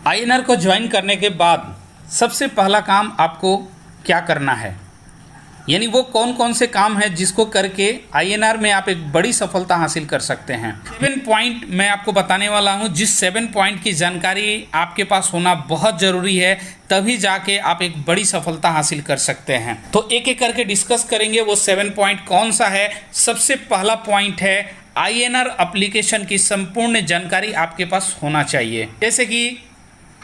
INR को join करने के बाद सबसे पहला काम आपको क्या करना है, यानी वो कौन कौन से काम है जिसको करके आईएनआर में आप एक बड़ी सफलता हासिल कर सकते हैं। 7 पॉइंट मैं आपको बताने वाला हूं, जिस 7 पॉइंट की जानकारी आपके पास होना बहुत ज़रूरी है, तभी जाके आप एक बड़ी सफलता हासिल कर सकते हैं। तो एक एक करके डिस्कस करेंगे वो 7 पॉइंट कौन सा है। सबसे पहला पॉइंट है आईएनआर एप्लीकेशन की संपूर्ण जानकारी आपके पास होना चाहिए। जैसे कि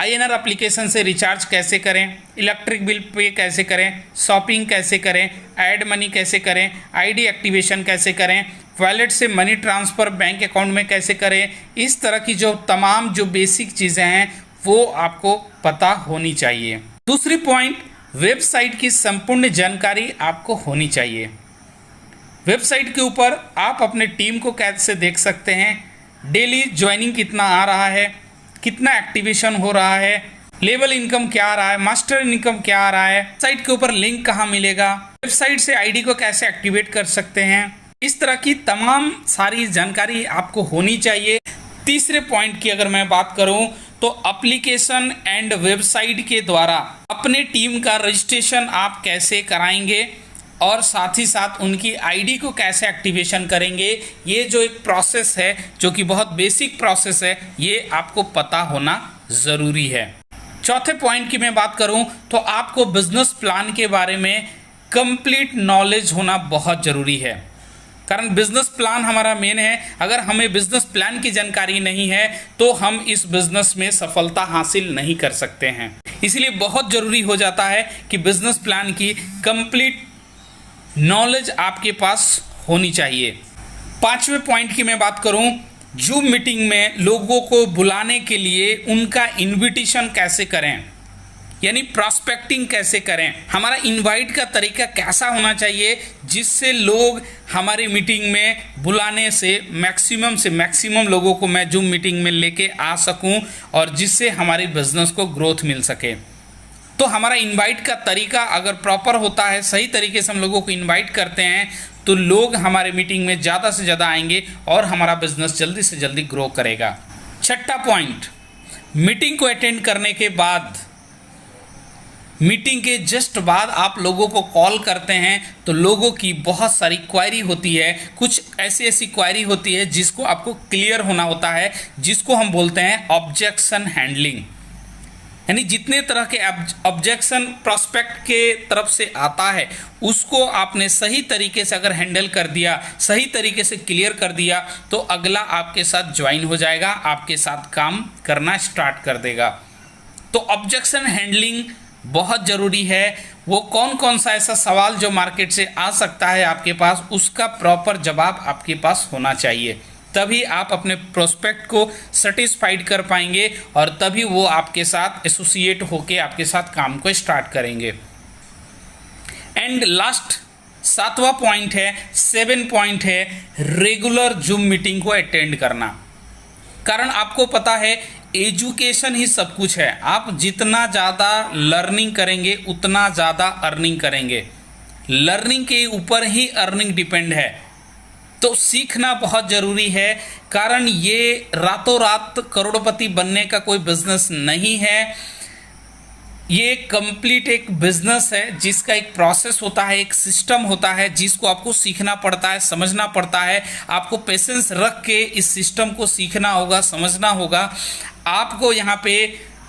आईएनआर एप्लीकेशन से रिचार्ज कैसे करें, इलेक्ट्रिक बिल पे कैसे करें, शॉपिंग कैसे करें, ऐड मनी कैसे करें, आईडी एक्टिवेशन कैसे करें, वॉलेट से मनी ट्रांसफ़र बैंक अकाउंट में कैसे करें, इस तरह की जो तमाम जो बेसिक चीज़ें हैं वो आपको पता होनी चाहिए। दूसरी पॉइंट, वेबसाइट की संपूर्ण जानकारी आपको होनी चाहिए। वेबसाइट के ऊपर आप अपने टीम को कैसे देख सकते हैं, डेली ज्वाइनिंग कितना आ रहा है, कितना एक्टिवेशन हो रहा है, लेवल इनकम क्या आ रहा है, मास्टर इनकम क्या आ रहा है, साइट के ऊपर लिंक कहाँ मिलेगा, वेबसाइट से आईडी को कैसे एक्टिवेट कर सकते हैं, इस तरह की तमाम सारी जानकारी आपको होनी चाहिए। तीसरे पॉइंट की अगर मैं बात करूं तो एप्लीकेशन एंड वेबसाइट के द्वारा अपने टीम का रजिस्ट्रेशन आप कैसे कराएंगे और साथ ही साथ उनकी आईडी को कैसे एक्टिवेशन करेंगे। ये जो एक प्रोसेस है जो कि बहुत बेसिक प्रोसेस है, ये आपको पता होना ज़रूरी है। चौथे पॉइंट की मैं बात करूं तो आपको बिजनेस प्लान के बारे में कंप्लीट नॉलेज होना बहुत ज़रूरी है, कारण बिजनेस प्लान हमारा मेन है। अगर हमें बिजनेस प्लान की जानकारी नहीं है तो हम इस बिजनेस में सफलता हासिल नहीं कर सकते हैं। इसलिए बहुत ज़रूरी हो जाता है कि बिजनेस प्लान की कंप्लीट नॉलेज आपके पास होनी चाहिए। पांचवें पॉइंट की मैं बात करूं, जूम मीटिंग में लोगों को बुलाने के लिए उनका इनविटेशन कैसे करें, यानी प्रॉस्पेक्टिंग कैसे करें, हमारा इनवाइट का तरीका कैसा होना चाहिए जिससे लोग हमारी मीटिंग में बुलाने से मैक्सिमम लोगों को मैं जूम मीटिंग में लेके आ सकूं और जिससे हमारी बिजनेस को ग्रोथ मिल सके। तो हमारा इनवाइट का तरीका अगर प्रॉपर होता है, सही तरीके से हम लोगों को इनवाइट करते हैं तो लोग हमारे मीटिंग में ज़्यादा से ज़्यादा आएंगे और हमारा बिजनेस जल्दी से जल्दी ग्रो करेगा। छठा पॉइंट, मीटिंग को अटेंड करने के बाद, मीटिंग के जस्ट बाद आप लोगों को कॉल करते हैं तो लोगों की बहुत सारी क्वायरी होती है। कुछ ऐसी क्वायरी होती है जिसको आपको क्लियर होना होता है, जिसको हम बोलते हैं ऑब्जेक्शन हैंडलिंग। यानी जितने तरह के ऑब्जेक्शन प्रोस्पेक्ट के तरफ से आता है उसको आपने सही तरीके से अगर हैंडल कर दिया, सही तरीके से क्लियर कर दिया तो अगला आपके साथ ज्वाइन हो जाएगा, आपके साथ काम करना स्टार्ट कर देगा। तो ऑब्जेक्शन हैंडलिंग बहुत ज़रूरी है। वो कौन कौन सा ऐसा सवाल जो मार्केट से आ सकता है आपके पास, उसका प्रॉपर जवाब आपके पास होना चाहिए, तभी आप अपने प्रोस्पेक्ट को सेटिस्फाइड कर पाएंगे और तभी वो आपके साथ एसोसिएट होके आपके साथ काम को स्टार्ट करेंगे। एंड लास्ट 7वां पॉइंट है, 7 पॉइंट है रेगुलर जूम मीटिंग को अटेंड करना। कारण आपको पता है एजुकेशन ही सब कुछ है, आप जितना ज़्यादा लर्निंग करेंगे उतना ज़्यादा अर्निंग करेंगे। लर्निंग के ऊपर ही अर्निंग डिपेंड है, तो सीखना बहुत ज़रूरी है। कारण ये रातों रात करोड़पति बनने का कोई बिजनेस नहीं है, ये कंप्लीट एक बिजनेस है जिसका एक प्रोसेस होता है, एक सिस्टम होता है जिसको आपको सीखना पड़ता है, समझना पड़ता है। आपको पेशेंस रख के इस सिस्टम को सीखना होगा, समझना होगा। आपको यहाँ पे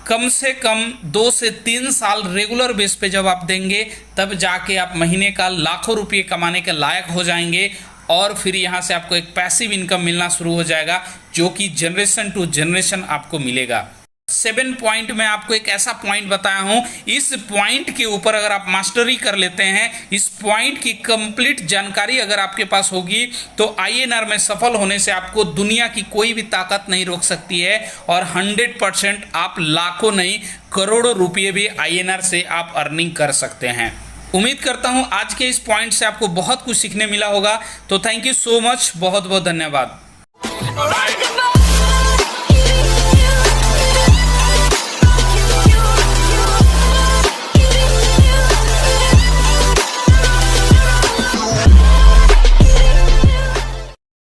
कम से कम 2 से 3 साल रेगुलर बेस पे जब आप देंगे तब जाके आप महीने का लाखों रुपये कमाने के लायक हो जाएंगे और फिर यहाँ से आपको एक पैसिव इनकम मिलना शुरू हो जाएगा जो कि जनरेशन टू जनरेशन आपको मिलेगा। 7 पॉइंट में आपको एक ऐसा पॉइंट बताया हूँ, इस पॉइंट के ऊपर अगर आप मास्टरी कर लेते हैं, इस पॉइंट की कंप्लीट जानकारी अगर आपके पास होगी तो आईएनआर में सफल होने से आपको दुनिया की कोई भी ताकत नहीं रोक सकती है और 100% आप लाखों नहीं करोड़ों रुपये भी आईएनआर से आप अर्निंग कर सकते हैं। उम्मीद करता हूँ आज के इस पॉइंट से आपको बहुत कुछ सीखने मिला होगा। तो थैंक यू सो मच, बहुत बहुत धन्यवाद।